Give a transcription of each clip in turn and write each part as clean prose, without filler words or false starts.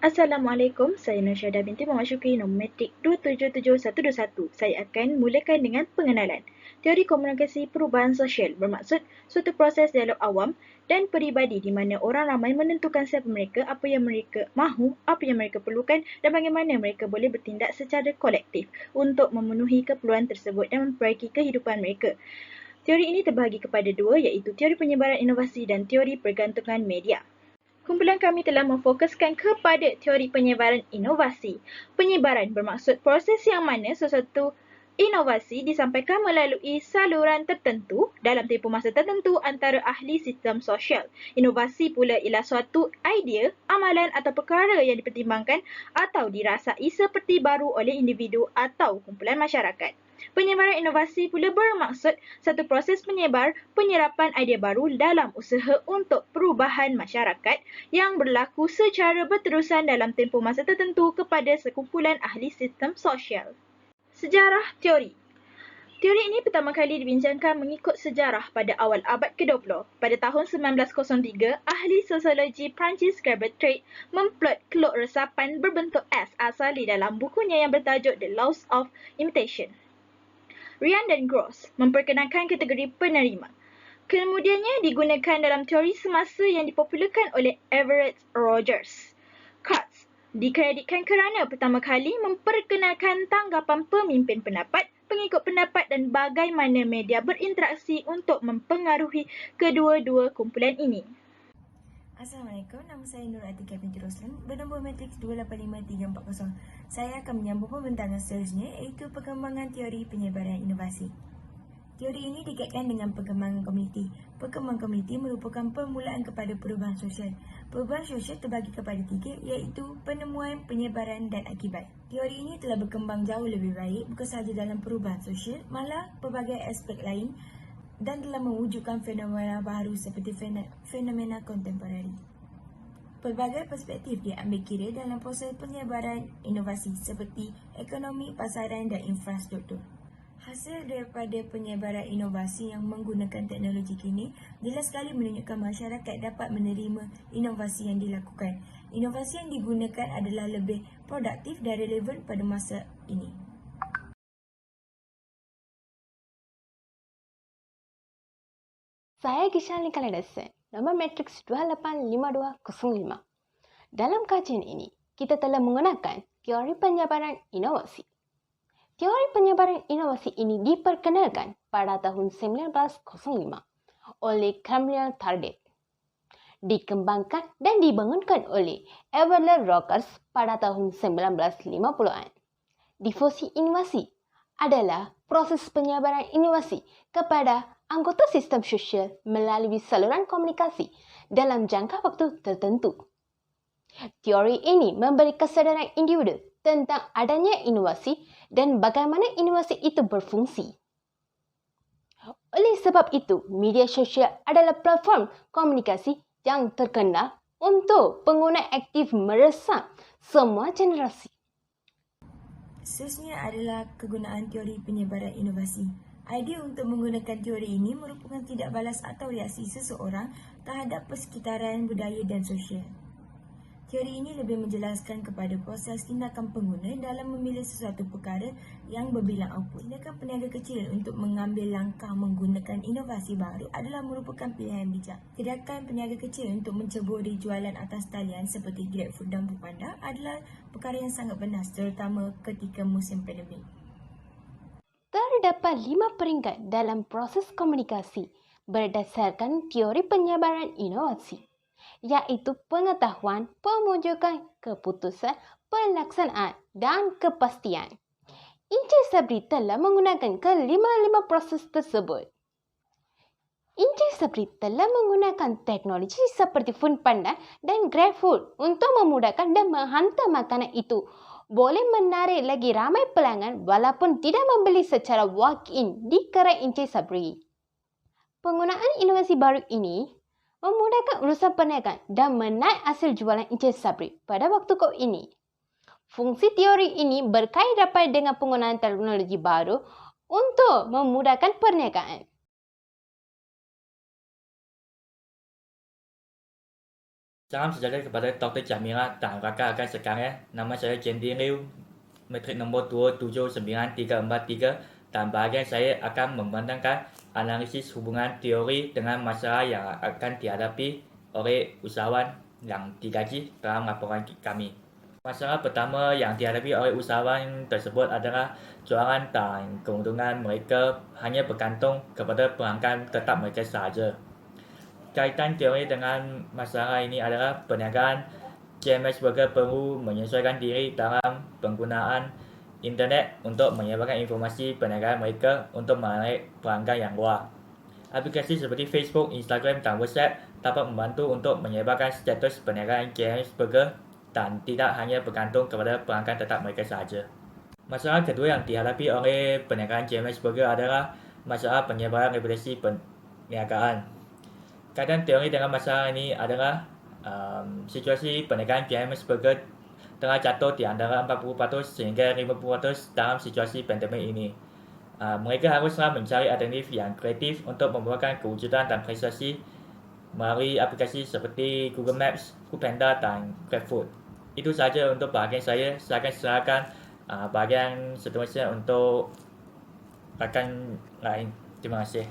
Assalamualaikum, saya Nursyada binti Muhammad Syukri, nombor matrik 277121. Saya akan mulakan dengan pengenalan. Teori komunikasi perubahan sosial bermaksud suatu proses dialog awam dan peribadi di mana orang ramai menentukan siapa mereka, apa yang mereka mahu, apa yang mereka perlukan dan bagaimana mereka boleh bertindak secara kolektif untuk memenuhi keperluan tersebut dan memperbaiki kehidupan mereka. Teori ini terbahagi kepada dua, iaitu teori penyebaran inovasi dan teori pergantungan media. Kumpulan kami telah memfokuskan kepada teori penyebaran inovasi. Penyebaran bermaksud proses yang mana sesuatu inovasi disampaikan melalui saluran tertentu dalam tempoh masa tertentu antara ahli sistem sosial. Inovasi pula ialah suatu idea, amalan atau perkara yang dipertimbangkan atau dirasai seperti baru oleh individu atau kumpulan masyarakat. Penyebaran inovasi pula bermaksud satu proses penyerapan idea baru dalam usaha untuk perubahan masyarakat yang berlaku secara berterusan dalam tempoh masa tertentu kepada sekumpulan ahli sistem sosial. Sejarah teori. Teori ini pertama kali dibincangkan mengikut sejarah pada awal abad ke-20. Pada tahun 1903, ahli sosiologi Perancis Gilbert Trait memplot keluk resapan berbentuk S asal di dalam bukunya yang bertajuk The Laws of Imitation. Ryan dan Gross memperkenalkan kategori penerima. Kemudiannya digunakan dalam teori semasa yang dipopularkan oleh Everett Rogers. Katz dikreditkan kerana pertama kali memperkenalkan tanggapan pemimpin pendapat, pengikut pendapat dan bagaimana media berinteraksi untuk mempengaruhi kedua-dua kumpulan ini. Assalamualaikum, nama saya Nur Atika binti Roslan, bernombor matrik 285-340. Saya akan menyambung pembentahan seterusnya, iaitu perkembangan teori penyebaran inovasi. Teori ini dikaitkan dengan perkembangan komuniti. Perkembangan komuniti merupakan permulaan kepada perubahan sosial. Perubahan sosial terbagi kepada tiga, iaitu penemuan, penyebaran dan akibat. Teori ini telah berkembang jauh lebih baik, bukan sahaja dalam perubahan sosial, malah pelbagai aspek lain dan telah mewujudkan fenomena baru seperti fenomena kontemporari. Pelbagai perspektif diambil kira dalam proses penyebaran inovasi seperti ekonomi, pasaran dan infrastruktur. Hasil daripada penyebaran inovasi yang menggunakan teknologi kini jelas sekali menunjukkan masyarakat dapat menerima inovasi yang dilakukan. Inovasi yang digunakan adalah lebih produktif dan relevan pada masa ini. Saya Gishan Kalidasan, nombor matriks 285205. Dalam kajian ini, kita telah menggunakan teori penyebaran inovasi. Teori penyebaran inovasi ini diperkenalkan pada tahun 1905 oleh Camille Tardet. Dikembangkan dan dibangunkan oleh Everett Rogers pada tahun 1950-an. Difusi inovasi adalah proses penyebaran inovasi kepada anggota sistem sosial melalui saluran komunikasi dalam jangka waktu tertentu. Teori ini memberi kesedaran individu tentang adanya inovasi dan bagaimana inovasi itu berfungsi. Oleh sebab itu, media sosial adalah platform komunikasi yang terkenal untuk pengguna aktif meresap semua generasi. Seterusnya adalah kegunaan teori penyebaran inovasi. Idea untuk menggunakan teori ini merupakan tindak balas atau reaksi seseorang terhadap persekitaran budaya dan sosial. Teori ini lebih menjelaskan kepada proses tindakan pengguna dalam memilih sesuatu perkara yang berbilang output. Tindakan peniaga kecil untuk mengambil langkah menggunakan inovasi baru adalah merupakan pilihan bijak. Tindakan peniaga kecil untuk menceburi jualan atas talian seperti GrabFood dan Foodpanda adalah perkara yang sangat benar, terutama ketika musim pandemik. Terdapat 5 peringkat dalam proses komunikasi berdasarkan teori penyebaran inovasi, iaitu pengetahuan, pemujukan, keputusan, pelaksanaan dan kepastian. Encik Sabri telah menggunakan kelima-lima proses tersebut. Encik Sabri telah menggunakan teknologi seperti Foodpanda dan GrabFood untuk memudahkan dan menghantar makanan itu boleh menarik lagi ramai pelanggan walaupun tidak membeli secara walk-in di gerai Encik Sabri. Penggunaan inovasi baru ini memudahkan urusan perniagaan dan menaik hasil jualan Encik Sabri pada waktu COVID ini. Fungsi teori ini berkait rapat dengan penggunaan teknologi baru untuk memudahkan perniagaan. Salam sejahtera kepada Dr. Jamila dan rakan-rakan sekalian. Nama saya Jendi Liu, metrik nombor 2799343, dan bahagian saya akan membentangkan analisis hubungan teori dengan masalah yang akan dihadapi oleh usahawan yang digaji dalam laporan kami. Masalah pertama yang dihadapi oleh usahawan tersebut adalah jualan dan keuntungan mereka hanya bergantung kepada pelanggan tetap mereka sahaja. Kaitan teori dengan masalah ini adalah perniagaan GMS Burger perlu menyesuaikan diri dalam penggunaan internet untuk menyebarkan informasi perniagaan mereka untuk menarik pelanggan yang luar. Aplikasi seperti Facebook, Instagram, dan WhatsApp dapat membantu untuk menyebarkan status perniagaan GMS Burger dan tidak hanya bergantung kepada pelanggan tetap mereka sahaja. Masalah kedua yang dihadapi oleh perniagaan GMS Burger adalah masalah penyebaran reputasi perniagaan. Kaitan teori dengan masalah ini adalah situasi perniagaan GMS Burger telah jatuh di antara 40% sehingga 50% dalam situasi pandemik ini. Mereka haruslah mencari alternatif yang kreatif untuk membuatkan kewujudan dan prestasi melalui aplikasi seperti Google Maps, Foodpanda, dan GrabFood. Itu sahaja untuk bahagian saya. Saya akan silakan bahagian seterusnya untuk rakan lain. Terima kasih.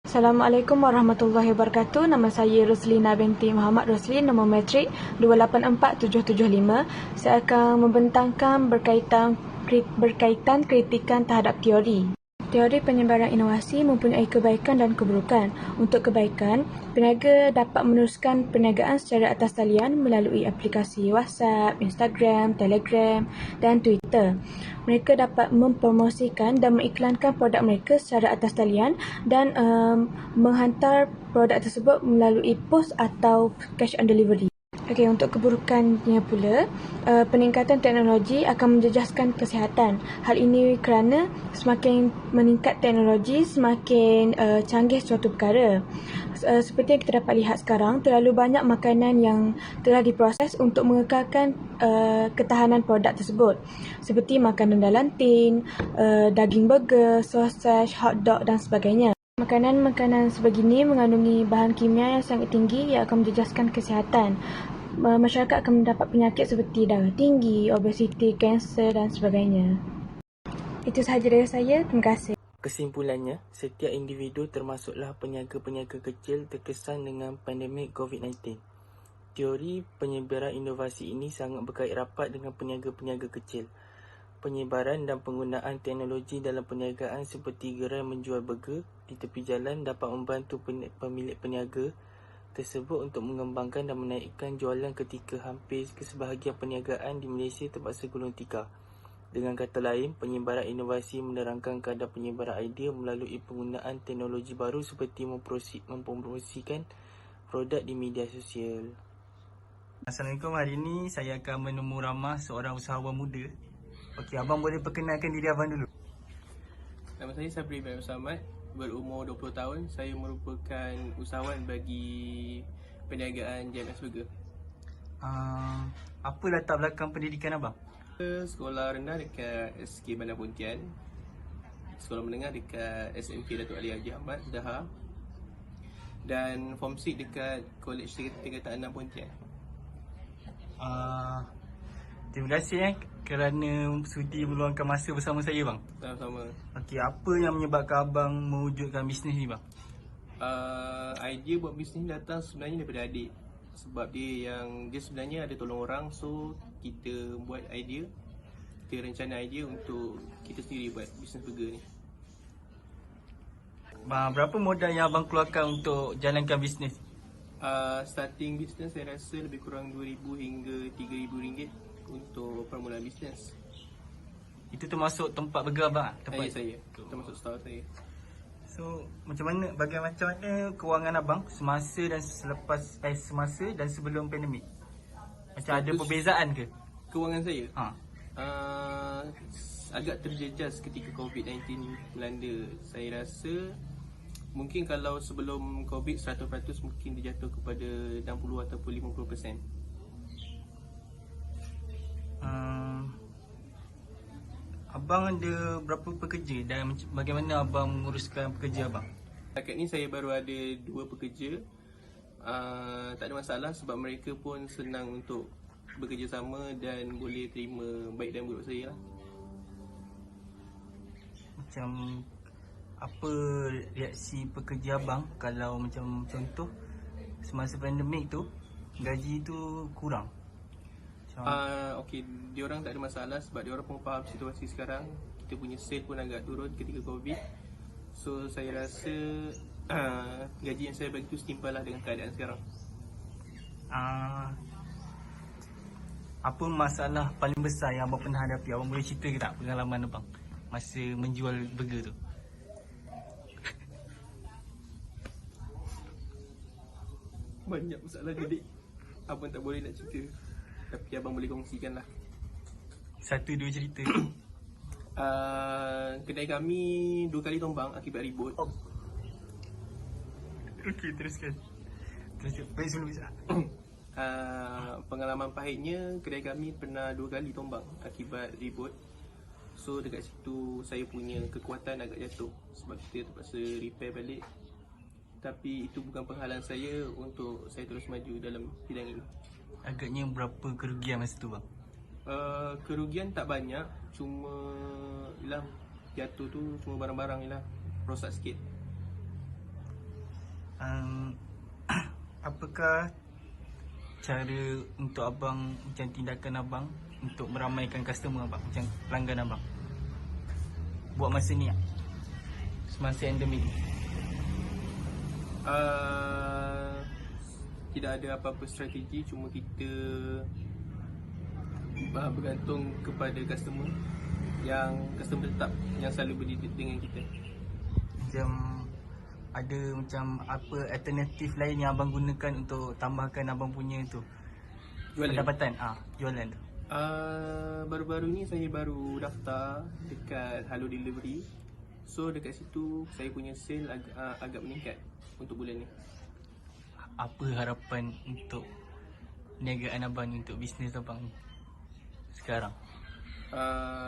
Assalamualaikum warahmatullahi wabarakatuh. Nama saya Roslina binti Muhammad Roslin, nombor metrik 284775. Saya akan membentangkan berkaitan kritikan terhadap teori. Teori penyebaran inovasi mempunyai kebaikan dan keburukan. Untuk kebaikan, peniaga dapat meneruskan perniagaan secara atas talian melalui aplikasi WhatsApp, Instagram, Telegram dan Twitter. Mereka dapat mempromosikan dan mengiklankan produk mereka secara atas talian dan menghantar produk tersebut melalui pos atau cash on delivery. Okey, untuk keburukannya pula, peningkatan teknologi akan menjejaskan kesihatan. Hal ini kerana semakin meningkat teknologi, semakin canggih suatu perkara. Seperti yang kita dapat lihat sekarang, terlalu banyak makanan yang telah diproses untuk mengekalkan ketahanan produk tersebut. Seperti makanan dalam tin, daging burger, sausage, hotdog dan sebagainya. Makanan-makanan sebegini mengandungi bahan kimia yang sangat tinggi yang akan menjejaskan kesihatan. Masyarakat akan mendapat penyakit seperti darah tinggi, obesiti, kanser dan sebagainya. Itu sahaja dari saya. Terima kasih. Kesimpulannya, setiap individu termasuklah peniaga-peniaga kecil terkesan dengan pandemik COVID-19. Teori penyebaran inovasi ini sangat berkait rapat dengan peniaga-peniaga kecil. Penyebaran dan penggunaan teknologi dalam perniagaan seperti gerai menjual burger di tepi jalan dapat membantu pemilik peniaga tersebut untuk mengembangkan dan menaikkan jualan ketika hampir kesebahagian perniagaan di Malaysia terpaksa gulung tikar. Dengan kata lain, penyebaran inovasi menerangkan kadar penyebaran idea melalui penggunaan teknologi baru seperti mempromosikan produk di media sosial. Assalamualaikum, hari ini saya akan menemu ramah seorang usahawan muda. Okey, abang boleh perkenalkan diri abang dulu. Nama saya Sabri bin Samad, berumur 20 tahun. Saya merupakan usahawan bagi perniagaan GMS Burger. Apa latar belakang pendidikan abang? Sekolah rendah dekat SK Bandar Pontian, sekolah menengah dekat SMK Datuk Ali Haji Ahmad, Daha, dan Form 6 dekat Kolej Tingkatan 6 Pontian. Terima kasih kerana sudi meluangkan masa bersama saya bang. Sama-sama. Okey, apa yang menyebabkan abang mewujudkan bisnes ni bang? Idea buat bisnes ni datang sebenarnya daripada adik. Sebab dia sebenarnya ada tolong orang, so kita buat idea, kita rencana idea untuk kita sendiri buat bisnes burger ni. Berapa modal yang abang keluarkan untuk jalankan bisnes? Starting bisnes saya rasa lebih kurang RM2,000 hingga RM3,000 untuk permulaan bisnes. Itu termasuk tempat burger abang? Tempat saya, termasuk stall saya. So, macam mana kewangan abang semasa dan sebelum pandemik? Macam ada perbezaan ke? Kewangan saya? Agak terjejas ketika COVID-19 melanda. Saya rasa mungkin kalau sebelum COVID 100% mungkin dia jatuh kepada 60 ataupun 50%. Abang ada berapa pekerja dan bagaimana abang menguruskan pekerja abang? Setakat ni saya baru ada 2 pekerja. tak ada masalah sebab mereka pun senang untuk bekerjasama dan boleh terima baik dan buruk saya lah. Macam apa reaksi pekerja abang kalau macam contoh semasa pandemik tu gaji tu kurang? Okey, diorang tak ada masalah sebab diorang pun faham situasi sekarang. Kita punya sale pun agak turun ketika COVID. So saya rasa gaji yang saya bagi tu setimpal lah dengan keadaan sekarang. Apa masalah paling besar yang abang pernah hadapi? Abang boleh cerita ke tak pengalaman abang masa menjual burger tu? Banyak masalah gedik. Abang tak boleh nak cerita, tapi abang boleh kongsikan lah. Satu dua cerita. Kedai kami 2 kali tombang akibat ribut. Okey, teruskan. Baik sebelum bisa. Pengalaman pahitnya, kedai kami pernah 2 kali tombang akibat ribut. So dekat situ saya punya kekuatan agak jatuh sebab kita terpaksa repair balik. Tapi itu bukan penghalang saya untuk saya terus maju dalam bidang ini. Agaknya berapa kerugian masa tu bang? Kerugian tak banyak, cuma ialah jatuh tu cuma barang-barang ialah rosak sikit. Apakah cara untuk abang, macam tindakan abang untuk meramaikan customer abang, macam pelanggan abang buat masa ni semasa endemik ni? Tidak ada apa-apa strategi, cuma kita bergantung kepada customer tetap yang selalu berdiri dengan kita. Macam ada macam apa alternatif lain yang abang gunakan untuk tambahkan abang punya tu Jualan. pendapatan? Jualan tu. Baru-baru ni saya baru daftar dekat Halo Delivery. So dekat situ saya punya sale agak meningkat untuk bulan ni. Apa harapan untuk perniagaan abang ni, untuk bisnes abang ni sekarang?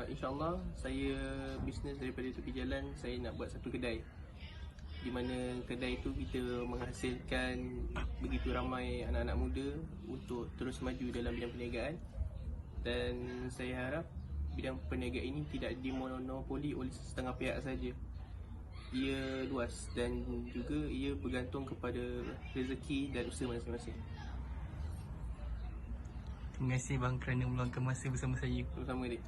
InsyaAllah saya bisnes daripada tepi jalan, saya nak buat satu kedai di mana kedai itu kita menghasilkan begitu ramai anak-anak muda untuk terus maju dalam bidang perniagaan. Dan saya harap bidang perniagaan ini tidak dimonopoli oleh setengah pihak saja. Ia luas dan juga ia bergantung kepada rezeki dan usaha masing-masing. Terima kasih bang kerana meluangkan masa bersama saya. Sama-sama, Dik.